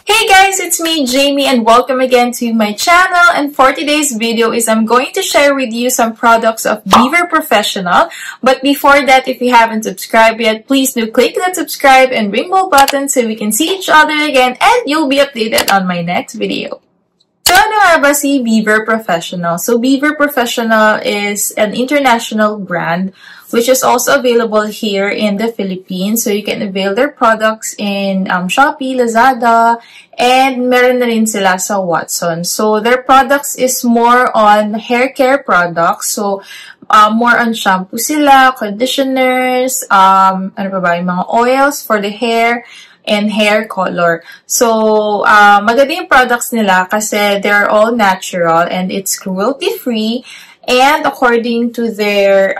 Hey guys, it's me, Jamie, and welcome again to my channel. And for today's video I'm going to share with you some products of Beaver Professional. But before that, if you haven't subscribed yet, please do click that subscribe and ring bell button so we can see each other again and you'll be updated on my next video. So ano nga ba si Beaver Professional? So Beaver Professional is an international brand which is also available here in the Philippines. So you can avail their products in Shopee, Lazada, and meron na rin sila sa Watson. So their products is more on hair care products. So more on shampoo sila, conditioners, ano pa ba, yung mga oils for the hair, and hair color. So, maganda yung products nila kasi they're all natural and it's cruelty-free. And according to their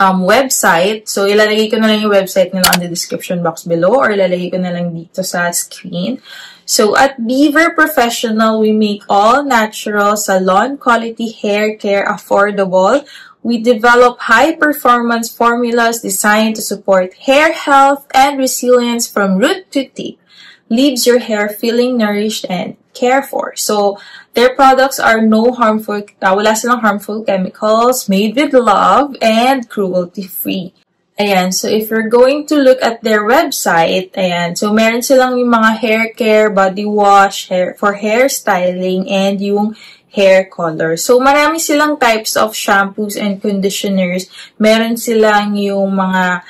website, so ilalagay ko na lang yung website nila on the description box below or ilalagay ko na lang dito sa screen. So, at Beaver Professional, we make all natural, salon quality hair care affordable. We develop high-performance formulas designed to support hair health and resilience from root to tip. Leaves your hair feeling nourished and cared for. So, their products are wala silang harmful chemicals, made with love, and cruelty-free. Ayan, so if you're going to look at their website, ayan, so meron silang yung mga hair care, body wash, for hair styling, and yung hair color. So, marami silang types of shampoos and conditioners. Meron silang yung mga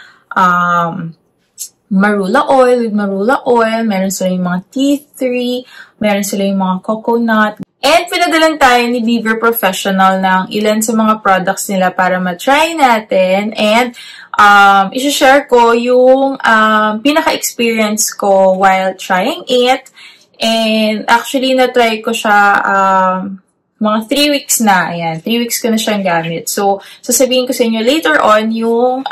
marula oil with marula oil. Meron silang yung mga tea tree. Meron silang yung mga coconut. And pinadalan tayo ni Beaver Professional ng ilan sa mga products nila para ma-try natin. And isi-share ko yung pinaka-experience ko while trying it. And actually, na-try ko siya mga 3 weeks na. Ayan, 3 weeks ko na siyang gamit. So, sasabihin ko sa inyo later on yung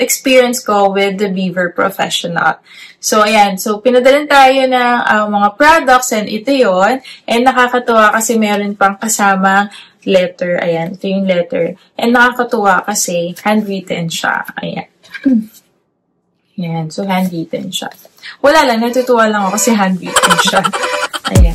experience ko with the Beaver Professional. So, ayan. So, pinadalan tayo ng mga products and ito yon. And nakakatuwa kasi meron pang kasamang letter. Ayan, ito yung letter. And nakakatuwa kasi handwritten siya. Ayan. Ayan, so handwritten siya. Wala lang, natutuwa lang ako kasi handwritten siya. Ayan.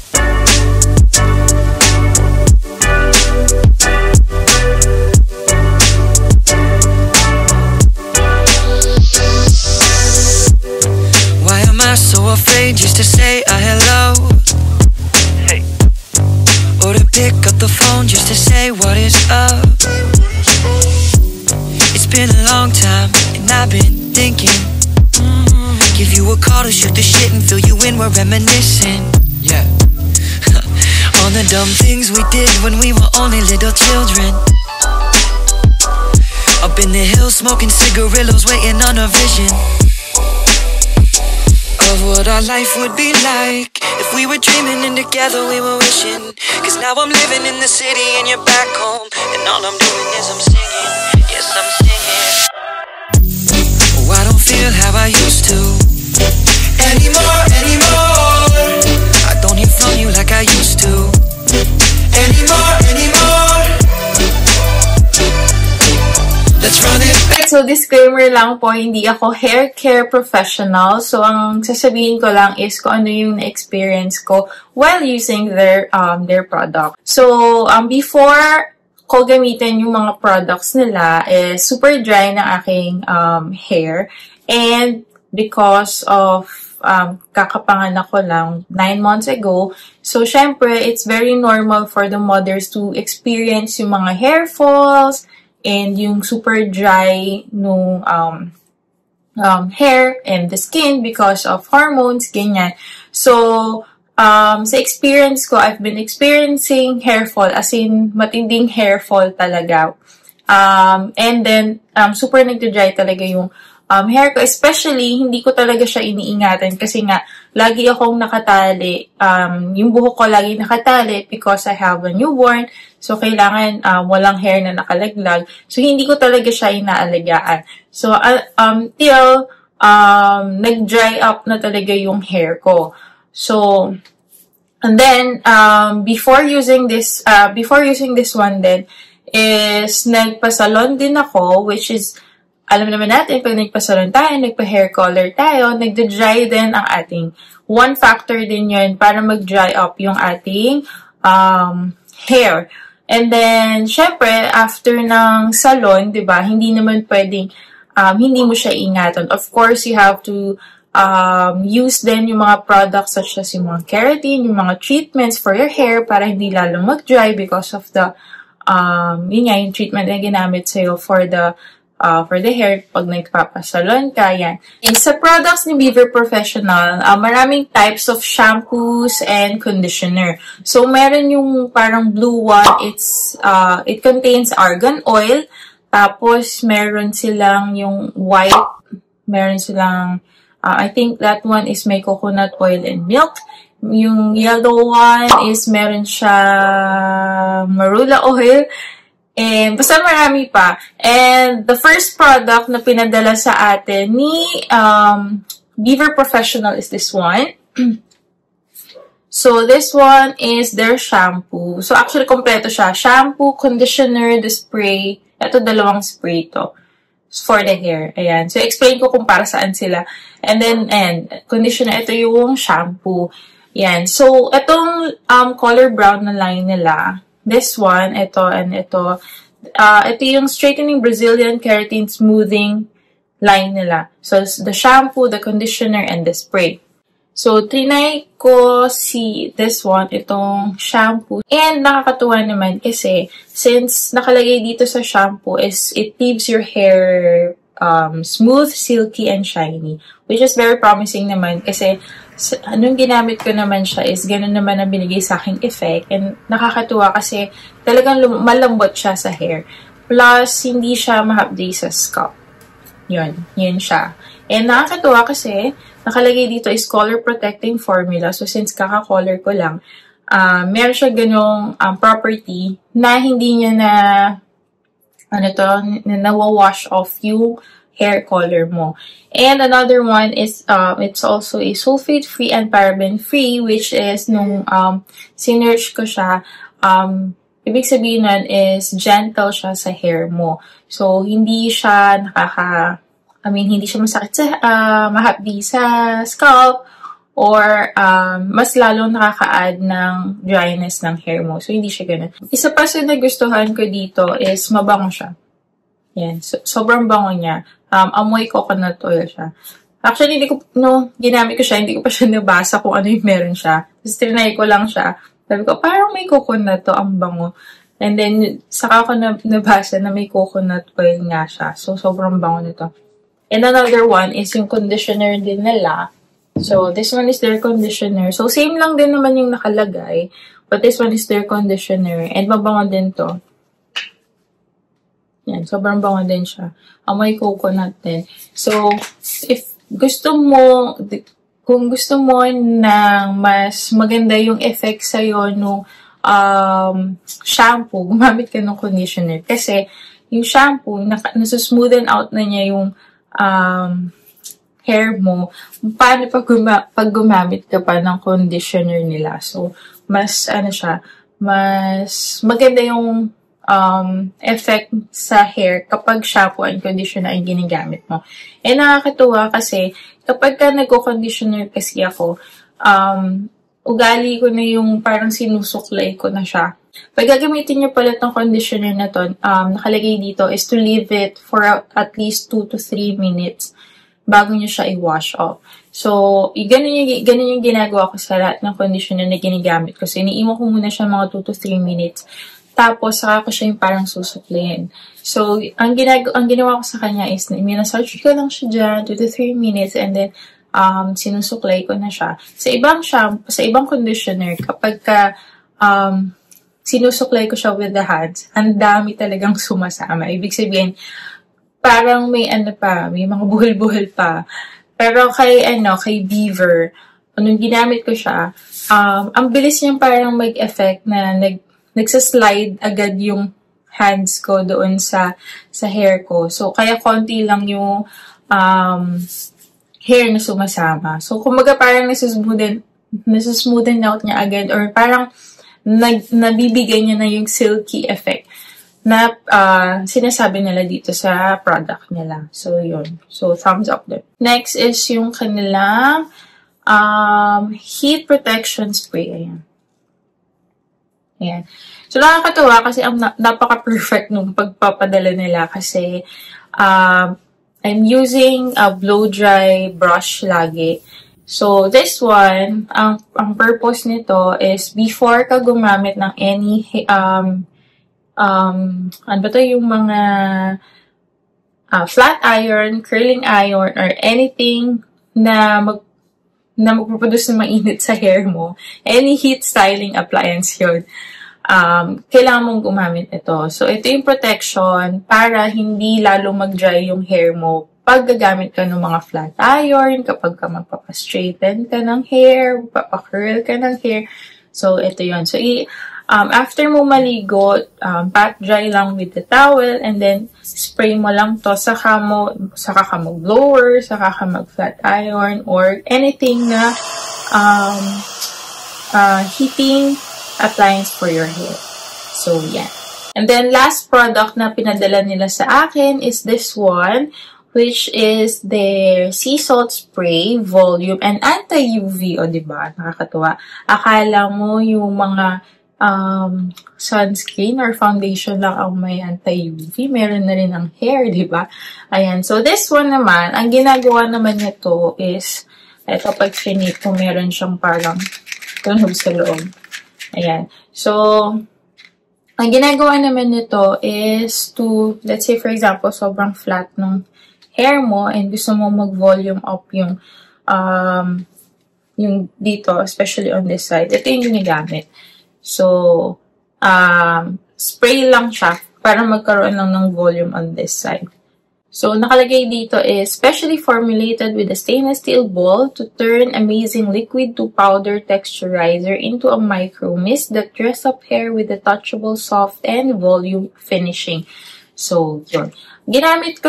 So afraid just to say a hello, hey, or to pick up the phone just to say what is up. It's been a long time and I've been thinking, give you a call to shoot the shit and fill you in, we're reminiscing, yeah. On the dumb things we did when we were only little children. Up in the hills smoking cigarillos, waiting on a vision of what our life would be like if we were dreaming and together we were wishing. Cause now I'm living in the city and you're back home, and all I'm doing is I'm singing. Yes, I'm singing. Oh, I don't feel how I used to anymore. I don't hear from you like I used to anymore. Let's run it back. So, disclaimer lang po, hindi ako hair care professional. So, ang sasabihin ko lang is kung ano yung na-experience ko while using their product. So, before ko gamitin yung mga products nila, is super dry na aking hair. And because of kakapanganak ko lang 9 months ago, so, syempre, it's very normal for the mothers to experience yung mga hair falls, and yung super dry nung hair and the skin because of hormones, ganyan. So, sa experience ko, I've been experiencing hair fall, as in matinding hair fall talaga. And then, super nagda-dry talaga yung hair ko. Especially, hindi ko talaga siya iniingatan kasi nga, lagi akong nakatali. Yung buhok ko lagi nakatali because I have a newborn. So, kailangan walang hair na nakalaglag. So, hindi ko talaga siya inaalagaan. So, till nag-dry up na talaga yung hair ko. So, and then, before using this one then, is nagpa-salon din ako, which is alam naman natin, pag nagpa-salon tayo, nagpa-hair color tayo, nagda-dry din ang ating, one factor din yun para mag-dry up yung ating hair. And then, syempre, after ng salon, diba, hindi naman pwedeng, hindi mo siya ingatan. Of course, you have to use din yung mga products such as yung mga keratin, yung mga treatments for your hair para hindi lalong mag-dry because of the, yun nga, yung treatment na ginamit sa'yo for the hair pag nagpapasalon ka, yan. And sa products ni Beaver Professional, maraming types of shampoos and conditioner. So, meron yung parang blue one, it contains argan oil, tapos meron silang yung white, meron silang, I think that one is may coconut oil and milk. Yung yellow one is meron siya marula oil, and basta marami pa. And the first product na pinadala sa atin ni Beaver Professional is this one. So, this one is their shampoo. So, actually, kompleto siya. Shampoo, conditioner, the spray. Ito, dalawang spray to. For the hair. Ayan. So, explain ko kung para saan sila. And then, conditioner, ito yung shampoo. Ayan. So, itong color brown na line nila, this one, ito, and ito. Ito yung straightening Brazilian keratin smoothing line nila. So, the shampoo, the conditioner, and the spray. So, trinay ko this one, itong shampoo. And nakakatuwa naman kasi, since nakalagay dito sa shampoo is, it leaves your hair smooth, silky, and shiny. Which is very promising naman kasi, anong ginamit ko naman siya is ganun naman ang binigay sa aking effect. And nakakatuwa kasi talagang malambot siya sa hair. Plus, hindi siya mahapdi sa scalp. Yun siya. And nakakatuwa kasi nakalagay dito is color protecting formula. So, since kaka-color ko lang, meron siya ganung property na hindi niya nawawash off yung hair color mo. And another one is, it's also a sulfate-free and paraben-free, which is, nung sinearch ko siya, ibig sabihin nun is, gentle siya sa hair mo. So, hindi siya hindi siya masakit sa, mahapdi sa scalp, or mas lalong nakaka-add ng dryness ng hair mo. So, hindi siya ganun. Isa pa sa nagustuhan ko dito is, mabango siya. Yan. So, sobrang bango niya. Amoy coconut oil siya. Actually, ginamit ko siya, hindi ko pa siya nabasa kung ano yung meron siya. Tapos, trinay ko lang siya. Sabi ko, parang may coconut to, ang bango. And then, saka ko nabasa na may coconut oil nga siya. So, sobrang bango nito. And another one is yung conditioner din nila. So, this one is their conditioner. So, same lang din naman yung nakalagay. But this one is their conditioner. And mabango din to. Yan, sobrang bango din siya. Amoy coconut din. So, kung gusto mo na mas maganda yung effect sa'yo nung shampoo, gumamit ka ng conditioner. Kasi, yung shampoo, nasusmoothen out na niya yung hair mo. Paano pag gumamit ka pa ng conditioner nila? So, mas maganda yung effect sa hair kapag shampoo and conditioner ay ginagamit mo. Eh, nakakatuwa kasi kapag ka nagko-conditioner kasi ako, ugali ko na yung parang sinusuklay ko na siya. Pag gagamitin nyo pala itong conditioner na to, nakalagay dito is to leave it for at least 2 to 3 minutes bago nyo siya i-wash off. So, ganun yung ginagawa ko sa lahat ng conditioner na ginagamit ko. So, iniiwan ko muna siya mga 2 to 3 minutes. Tapos, saka ko siya yung parang susuklayin. So, ang ginawa ko sa kanya is, minasarge ko lang siya dyan, 2 to 3 minutes, and then, sinusuklay ko na siya. Sa ibang conditioner, kapag sinusuklay ko siya with the hands, ang dami talagang sumasama. Ibig sabihin, parang may mga buhol-buhol pa. Pero kay Beaver, nung ginamit ko siya, ang bilis niyang parang mag-effect na nagsaslide agad yung hands ko doon sa hair ko. So, kaya konti lang yung hair na sumasama. So, kumbaga parang nasusmoothen out niya agad or parang nabibigay niya na yung silky effect sinasabi nila dito sa product nila. So, yun. So, thumbs up din. Next is yung kanilang heat protection spray. Ayan. Ayan. So, nakakatuwa kasi napaka-perfect nung pagpapadala nila kasi I'm using a blow-dry brush lagi. So, this one, ang purpose nito is before ka gumamit ng any ano ba to, yung mga flat iron, curling iron, or anything na magproduce ng mainit sa hair mo, any heat styling appliance yun, kailangan mong gumamit ito. So, ito yung protection para hindi lalo mag-dry yung hair mo pag gagamit ka ng mga flat iron, kapag ka magpapastraighten ka ng hair, papacurl ka ng hair. So, ito yun. So, after mo maligo, pat dry lang with the towel, and then spray mo lang to, saka ka mag-blower, saka ka mag-flat iron, or anything na heating appliance for your hair. So, yeah. And then, last product na pinadala nila sa akin is this one, which is their sea salt spray, volume, and anti-UV. O, diba? Nakakatuwa. Akala mo yung mga sunscreen or foundation lang ang may anti-UV. Meron na rin ang hair, di ba? Ayan. So, this one naman, ang ginagawa naman nito is, eto pag finit ko, meron siyang parang tunog sa loob. Ayan. So, ang ginagawa naman nito is to, let's say for example, sobrang flat ng hair mo and gusto mo mag-volume up yung dito, especially on this side. Ito yung ginagamit. So, spray lang siya para magkaroon lang ng volume on this side. So, nakalagay dito is specially formulated with a stainless steel ball to turn amazing liquid to powder texturizer into a micro mist that dress up hair with a touchable, soft, and volume finishing. So, yun. Ginamit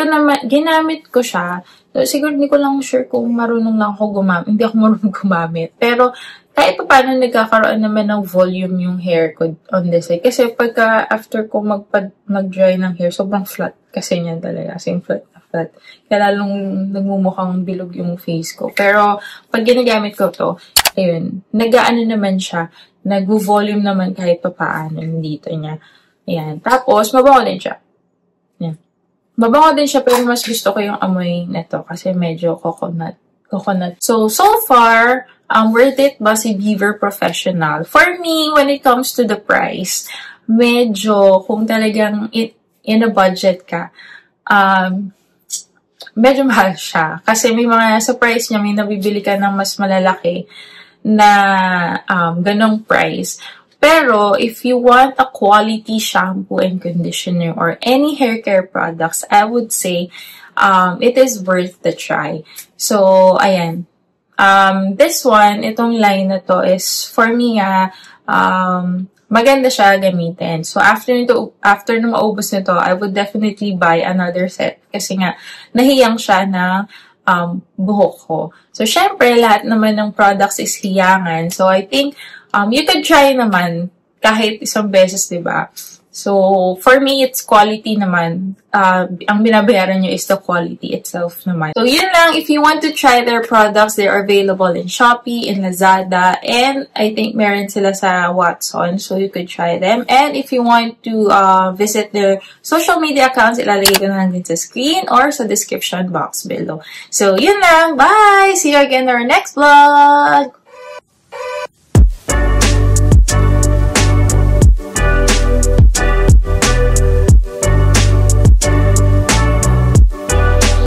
ko siya. So, siguro hindi ko lang sure kung marunong lang ako gumamit. Hindi ako marunong gumamit. Pero, kahit pa paano nagkakaroon naman ng volume yung hair ko on this side. Kasi pagka after ko mag-dry ng hair, sobrang flat kasi niyan talaga. As in flat. Kaya lalong nagmumukhang bilog yung face ko. Pero pag ginagamit ko to, ayun, nag-aano naman siya. Nag-volume naman kahit pa paano dito niya. Ayan. Tapos, mabango din siya. Ayan. Mabango din siya pero mas gusto ko yung amoy nito kasi medyo coconut. So far, worth it ba si Beaver Professional? For me, when it comes to the price, medyo, kung talagang in a budget ka, medyo mahal siya. Kasi may mga, sa price niya, may nabibili ka ng mas malalaki na ganong price. Pero, if you want a quality shampoo and conditioner or any hair care products, I would say, it is worth the try. So, ayan. This one, itong line na to is, for me maganda siya gamitin. So, after na maubos nito, I would definitely buy another set. Kasi nga, nahiyang siya na buhok ko. So, syempre, lahat naman ng products is hiyangan. So, I think, you could try naman kahit isang beses, diba? So, for me, it's quality naman. Ang binabayaran nyo is the quality itself naman. So, yun lang. If you want to try their products, they are available in Shopee, in Lazada, and I think meron sila sa Watson. So, you could try them. And if you want to visit their social media accounts, ilalagay ko na lang din sa screen or sa description box below. So, yun lang. Bye! See you again in our next vlog!